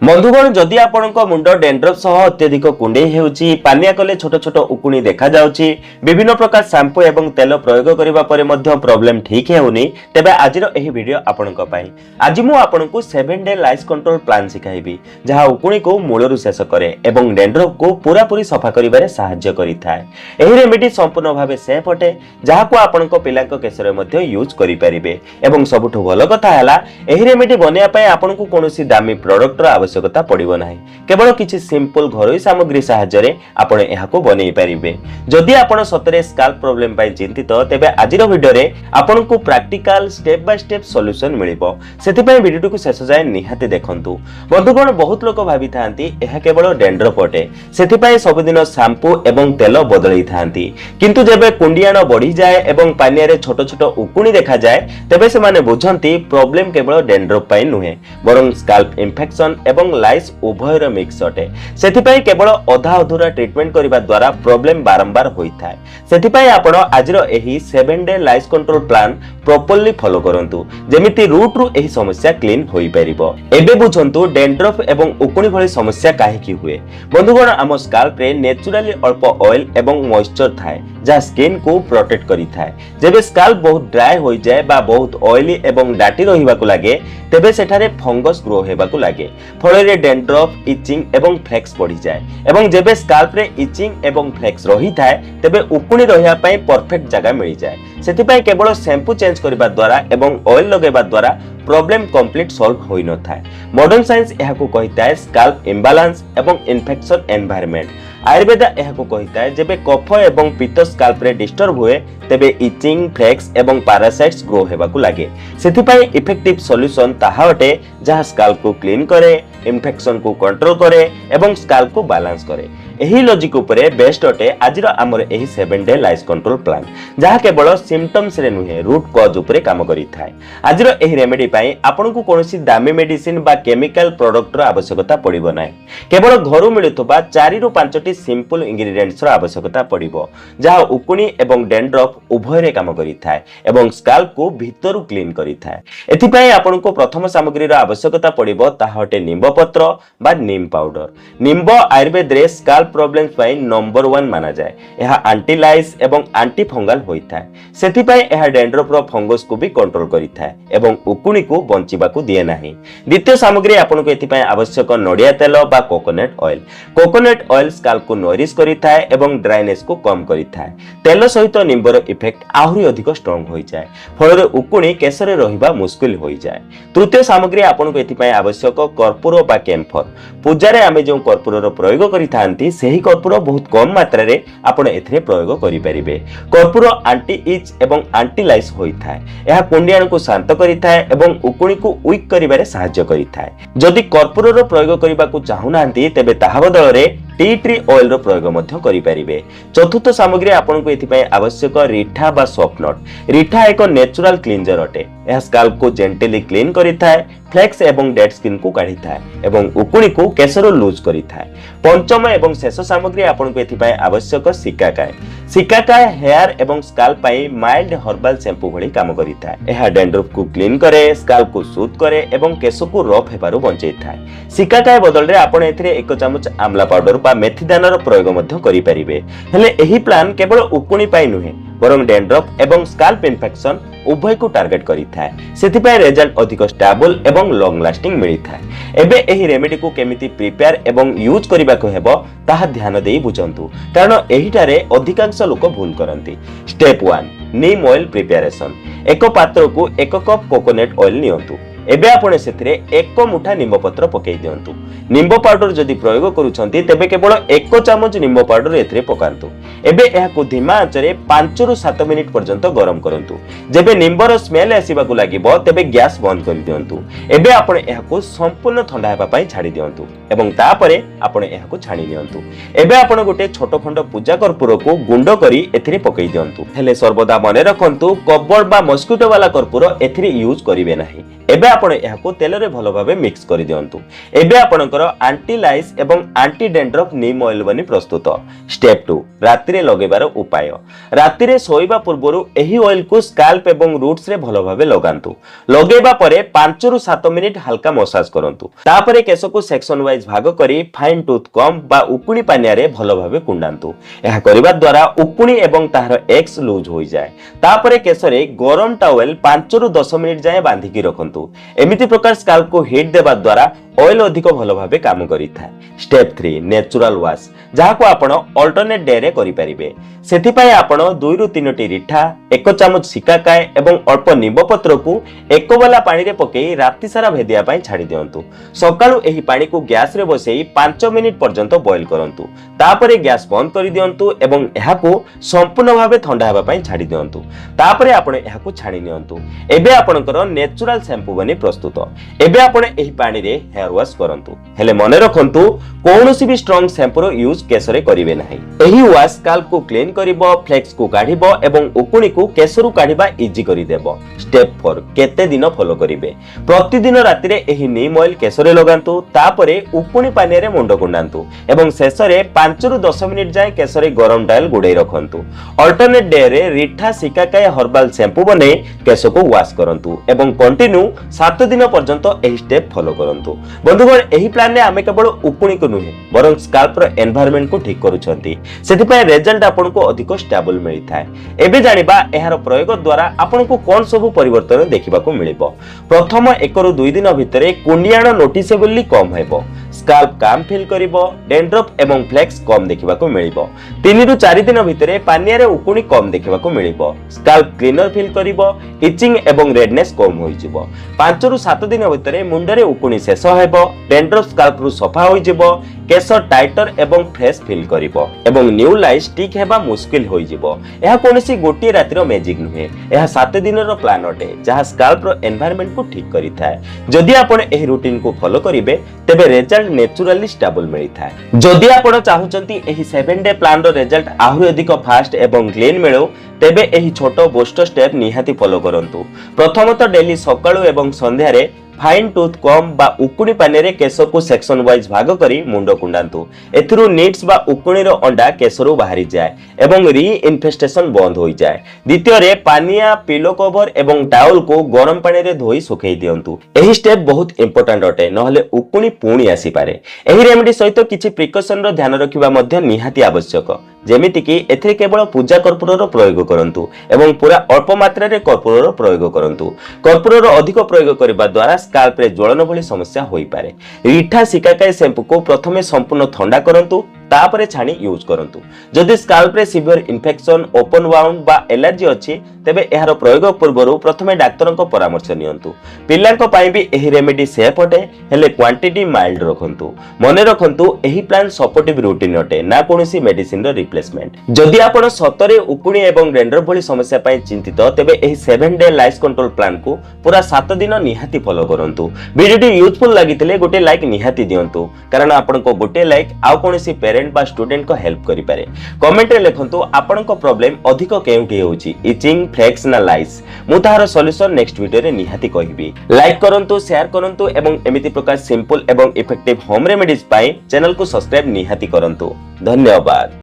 बंधुगण जदि आपणक मुंड डेंड्रफ सह अत्यधिक कुंडई हेउची पानिया कले छोट छोट उकुणी देखा जाउची विभिन्न प्रकार शैम्पू एवं तेल प्रयोग करिबा परे मध्य प्रॉब्लम ठीक हेउनी तेबे आजिर एही वीडियो आपणक पई आज मु आपणकु 7 डे लाइस कंट्रोल प्लान सिखाइबी जहा उकुणी को मूलरु शेष करे एवं डेंड्रफ को पूरा पूरी सफा करिबारे सहाय्य करिथाय। एही रेमेडी संपूर्ण भाबे सेफ अटे जहा को आपणक पिलांक केसरे मध्य यूज करि परिबे एवं सबुठु भलो कथा हला एही रेमेडी बनिया पई आपणकु कोनोसी दामी प्रोडक्ट आवश्यकता पड़िबो नाही केवल किछि सिंपल घरोई सामग्री सहायता रे आपण एहाको बनै परिबे। जदि आपण सतरे स्काल्प प्रॉब्लम पई चिंतित तेबे आजिर वीडियो रे आपण को practical step by step solution मिलिबो सेति पई वीडियो को शेष जाय निहाते देखंतु। बंधुगण बहुत लोक भाबी थांती एहा केवल डेंड्रफ अटे सेति पई सब दिन शैम्पू एवं तेल बदलै थांती किंतु जेबे कुंडियाण बढ़ी जाय एवं पानिया रे छोट छोट उकुणी देखा जाय तेबे से माने बुझंती प्रॉब्लम केवल डेंड्रफ पई नुहे बरं स्काल्प इन्फेक्शन एवं लाइस उभयर मिक्स अटे सेथिपाई केवल अधा अधूरा ट्रीटमेंट करिबा द्वारा प्रॉब्लम बारंबार होई थाए। सेथिपाई आपण आजिर एही 7 डे लाइस कंट्रोल प्लान प्रॉपर्ली फॉलो करंतु जेमिति रूट रु एही समस्या क्लीन होई परिबो। एबे बुझंतु डेंड्रफ एवं उकुणी भली समस्या काहे की हुए। बंधुगण आम स्काल्प रे नेचुरली अल्प ऑयल एवं मॉइस्चर थाए जा स्किन को प्रोटेक्ट करि थाए। जेबे स्काल्प बहुत ड्राई होई जाय बा बहुत ऑयली एवं डाटी रहिबाकु लागे तेबे सेठारे फंगस ग्रो हेबाकु लागे फଳରେ डेंड्रफ इचिंग एवं फ्लेक्स बढ़ी जाए एवं जेबे स्काल्प रे इचिंग एवं फ्लेक्स रही थाए तेबे उकुणी रहिया पई परफेक्ट जगह मिल जाए। सेति केवल शैम्पू चेंज करिबा द्वारा एवं ऑयल लगेबा द्वारा प्रॉब्लम कंप्लीट सॉल्व होई न थाए। मॉडर्न साइंस एहाको कहिताय स्काल्प इम्बैलेंस एवं इन्फेक्शन एनवायरनमेंट। आयुर्वेद एहाको कहिताय जेबे कफ एवं पित्त स्काल्प रे डिस्टर्ब हुए तेबे इचिंग फ्लेक्स एवं पैरासाइट्स ग्रो हेबाकु लागे सेति पई इफेक्टिव सॉल्यूशन ताहा अटे जहा स्काल्प को क्लीन करे इन्फेक्शन को कंट्रोल करे एवं स्काल्प को बैलेंस करे। एही लॉजिक उपरे बेस्ट अटे आजिर हमर एही 7 डे लाइस कंट्रोल प्लान जहा केवल सिम्पटम्स रे नुहे रूट कॉज उपरे काम करि थाए। आजिर एही रेमेडी पई आपन को कोनोसी दामी मेडिसिन बा केमिकल प्रोडक्ट रो आवश्यकता पड़िबो नाही केवल घरु मिलुतबा 4 रु 5 टी सिंपल इंग्रेडिएंट्स रो आवश्यकता पड़िबो जहा उकुणी एवं डेंड्रफ उभय रे काम करि थाए एवं स्काल्प को भीतरु क्लीन करि थाए। एथि पई आपन को प्रथम सामग्री रो आवश्यकता पड़िबो ताहा हटे निम्ब पत्र बा नीम पाउडर। निम्ब आयुर्वेद रे स्काल्प प्रॉब्लम्स पई नंबर 1 माना जाय। एहा एंटी लाइस एवं एंटी फंगल होई थाए सेति पई एहा डेंड्रफ रो फंगस को भी कंट्रोल करि थाए एवं उकुणी को बंचिबा को दिए नाही। द्वितीय सामग्री आपन को एथि पई आवश्यक नडिया तेल बा coconut oil. Coconut oil scalp को नरिश करि थाए एवं ड्राइनेस को कम करि थाए। तेल सहित निम्बर इफेक्ट आहुरी अधिक स्ट्रांग होई जाय फଳରେ उकुणी केसरे रहिबा मुश्किल होई जाय। तृतीय सामग्री आपन को एथि पई आवश्यक कर्पूर बा कैम्फर। पूजा रे आमे जो कर्पूर रो प्रयोग करि थांती सेही कर्पूर बहुत कम मात्रा रे आपण एथिरे प्रयोग करि परिबे। कर्पूर एंटी इच एवं एंटी लाइस होई थाए। एहा कुंडियाण को शांत करि थाए एवं उकुणी को वीक करिबारे सहायता करि थाए। जदि कर्पूर रो प्रयोग करिबा को चाहू नांती तेबे ताहा बदल रे टी ट्री ऑयल रो प्रयोग मध्य करि परिबे। चतुर्थ सामग्री आपन को एथि पई आवश्यक रिठा बा सॉफ्ट नट। रिठा एक नेचुरल क्लींजर अटे एहा स्काल्प को जेंटली क्लीन करि थाए फ्लेक्स एवं डेड स्किन को काढी थाए एवं उकुणी को केसर लूज करि थाए। पंचम एवं शेष सामग्री आपन को एथि पई आवश्यक सिकाकाय। सिकाकाय हेयर एवं स्काल्प पई माइल्ड हर्बल शैम्पू भली काम करि थाए। एहा डेंड्रफ को क्लीन करे स्काल्प को सूद करे एवं केस को रफ हेबारु बंचै थाए। सिकाकाय बदल रे आपन एथिरे 1 चमच आमला पाउडर बा मेथी दानार प्रयोग मध्य करि परिबे। हेले एही प्लान केवल उकुणी पई नुहे बरं डेंड्रफ एवं स्काल्प इन्फेक्शन उभय को टार्गेट करि थाए सेति पई रिजल्ट अधिक स्टेबल एवं लॉन्ग लास्टिंग मिलि थाए। एबे एही रेमेडी को केमिति प्रिपेयर एवं यूज करिबा को हेबो ताहा ध्यान देई बुझंतु कारण एहिटारे अधिकांश लोक भूल करंती। स्टेप 1 नीम ऑयल प्रिपरेशन। एक पात्र को 1 कप कोकोनट ऑयल नियंतु। एबे आपण सेथिरे 1 मुठा निम्ब पत्र पकई दियंतु। निम्ब पाउडर जदि प्रयोग करूछंती तेबे केवल 1 चमच निम्ब पाउडर एथिरे पकांतु। एबे एहाकु धीमा आंचरे 5 रु 7 मिनिट पर्यंत गरम करंतु। जेबे निम्बर स्मेल आसीबा को लागिबो तेबे गैस बंद कर दियंतु। एबे आपण एहाकु संपूर्ण ठंडा हेबा पई छाडी दियंतु एवं तापरे आपण एहाकु छाणी नियंतु। एबे आपण गोटे छोट खंड पूजा कर्पूर को गुंड करी एथिरे पकई दियंतु। हेले सर्वदा मने रखंतु कबर्ड बा मस्किटो वाला कर्पूर एथिरे यूज करिवे नाही। एबे आपण एहाको तेल रे भलो भाबे मिक्स करि दियंतु। एबे आपणकर एंटी लाइस एवं एंटी डेंड्रफ नीम ऑयल बनी प्रस्तुत। स्टेप 2 राति रे लगेबार उपाय। राति रे सोइबा पूर्वरु एही ऑयल को स्कैल्प एवं रूट्स रे भलो भाबे लगांतु। लगेबा परे 5 रु 7 मिनिट हल्का मसाज करंतु। तापरे केस को सेक्शन वाइज भाग करी फाइन टूथ कॉम्ब बा उकुणी पानिया रे भलो भाबे कुंडांतु। एहा करिबा द्वारा उकुणी एवं ताहार एक्स लूज होई जाय। तापरे केस रे गरम टॉवेल 5 रु 10 मिनिट जाय बांधी की रखंतु। एमिति प्रकार स्कैल्प को हीट देबा द्वारा ऑयल अधिक भलो भाबे काम करिथाय। स्टेप 3 नेचुरल वॉश जहा को आपण अल्टरनेट डे रे करि परिबे। सेथि पय आपण 2 रु 3 टी रिठा 1 चमच सिकाकाय एवं अल्प निंब पत्र को एक वाला पानी रे पकेई राति सारा भेदिया पय छाडी दियंतु। सकाळु एही पानी को गैस रे बसेई 5 मिनिट पर्यंत बॉईल करंतु। तापरे गैस बंद करि दियंतु एवं एहा को संपूर्ण भाबे ठंडा हेबा पय छाडी दियंतु। तापरे आपण एहा को छाडी नियंतु। एबे आपणकर नेचुरल शैम्पू बनी प्रस्तुत। एबे आपण एही पानी रे हेयर वॉश करंतु। हेले मने रखंतु कोनोसी भी स्ट्रांग शैम्पू रो यूज केसरे करिवे नाही। एही वॉश स्कैल्प को क्लीन करिवो, फ्लेक्स को काढिबो एवं उकुणी को केसरु काढिबा इजी करि देबो। स्टेप 4 केते दिन फॉलो करिवे। प्रतिदिन राति रे एही नीम ऑयल केसरे लगांतु। तापरे उकुणी पानी रे मुंड कुंडांतु एवं शेषरे 5 रु 10 मिनिट जाय केसरे गरम टाइल गुडे रखंतु। अल्टरनेट डे रे रिठा सिकाकाय हर्बल शैम्पू बने केस को वॉश करंतु एवं कंटिन्यू 7 दिन पर्यंत एही स्टेप फॉलो करंतु। बंधुगण एही प्लान रे आमे केवल उकुणी को नुहे बरं स्कैल्प रो एनवायरनमेंट को ठीक करूछंती। सेति पय रिजल्ट आपन को अधिक स्टेबल मिलिथाय। एबे जानिबा एहार प्रयोग द्वारा आपन को कोन सब परिवर्तन देखिबा को मिलिबो। प्रथम 1 रु 2 दिन भितरे कुंडियाण नोटिसेबली कम हेबो। स्कैल्प काम फील करिवो, डेंड्रफ एवं फ्लेक्स कम देखिबा को मिलिबो। 3 रु 4 दिन भितरे पानिया रे उकुणी कम देखिबा को मिलिबो। स्कैल्प क्लीनर फील करिवो, इचिंग एवं रेडनेस कम होई जिवो। 5 रु 7 दिन भितरे मुंडरे उकुणी शेष हेबो, डेंड्रफ स्कैल्प रु सफा होई जिवो, केस टाइटर एवं फ्रेश फील करिवो एवं न्यू लाइफ स्टिक हेबा मुश्किल होई जिवो। एहा कोनोसी गोटी रातिर मैजिक नुहे। एहा 7 दिन रो प्लान अटे जहा स्कैल्प रो एनवायरनमेंट को ठीक करिथाय। जदि आपण एही रूटीन को फॉलो करिवे तेबे रिजल्ट नेचुरली स्टेबल मिलिथाय। जदि आपण चाहुचंती एही 7 डे प्लान रो रिजल्ट आहुरि अधिक फास्ट एवं क्लीन मिलो तेबे एही छोटो बोस्ट स्टेप निहाती फॉलो करंतु। प्रथमतः डेली सकाळु एवं संध्या रे फाइन टूथ कॉम्ब बा उकुणी पानी रे केस को सेक्शन वाइज भाग करी मुंड कुंडांतु। एथिरु नीड्स बा उकुणी रो अंडा केसरु बाहरी जाय एवं री इन्फेस्टेशन बंद होई जाय। द्वितीय रे पानिया पिलो कवर एवं टावल को गरम पानी रे धोई सुखै दियंतु। एही स्टेप बहुत इंपोर्टेंट अटे नहले उकुणी पुणी आसी पारे। एही रेमेडी सहित किछि प्रिकॉशन रो ध्यान रखिबा मध्ये निहाती आवश्यक। जेमिति कि एथिरे केवल पूजा कर्पूर रो प्रयोग करंतु एवं पूरा अल्प मात्रा रे कर्पूर रो प्रयोग करंतु। कर्पूर रो अधिक प्रयोग करबा द्वारा स्कैल्प रे ज्वलन भली समस्या होई पारे। रिठा सिकाकाय शैम्पू को प्रथमे संपूर्ण ठंडा करंतु तापरे छाणी यूज करंतु। जदि स्कैल्प रे सिवियर इन्फेक्शन, ओपन वाउंड बा एलर्जी अछि तेबे एहार प्रयोग पूर्वरु प्रथमे डाक्टर को परामर्श नियंतु। पिल्लांको पई भी एही रेमेडी सेफ अटे हेले क्वांटिटी माइल्ड रखंतु। मने रखंतु एही प्लान सपोर्टिव रूटीन अटे ना कोनोसी मेडिसिन रो रिप्लेसमेंट। जदि आपण सतरे उकुणी एवं डेंड्रफ भली समस्या पई चिंतित तेबे एही 7 डे लाइफ कंट्रोल प्लान को पूरा 7 दिन निहाती फॉलो करंतु। वीडियोटी यूजफुल लागितले गोटे लाइक निहाती दियंतु कारण आपण को गोटे लाइक आ कोनोसी पेरेंट बा स्टूडेंट को हेल्प करि पारे। कमेंट रे लिखंतु आपण को प्रॉब्लम अधिक केउठी होउची इचिंग, फ्लेक्स ना लाइस। मु ताहार सॉल्यूशन नेक्स्ट वीडियो रे निहाती कहिबी। लाइक करंतु, शेयर करंतु एवं एमिति प्रकार सिंपल एवं इफेक्टिव होम रेमेडीज पाई चैनल को सब्सक्राइब निहाती करंतु। धन्यवाद।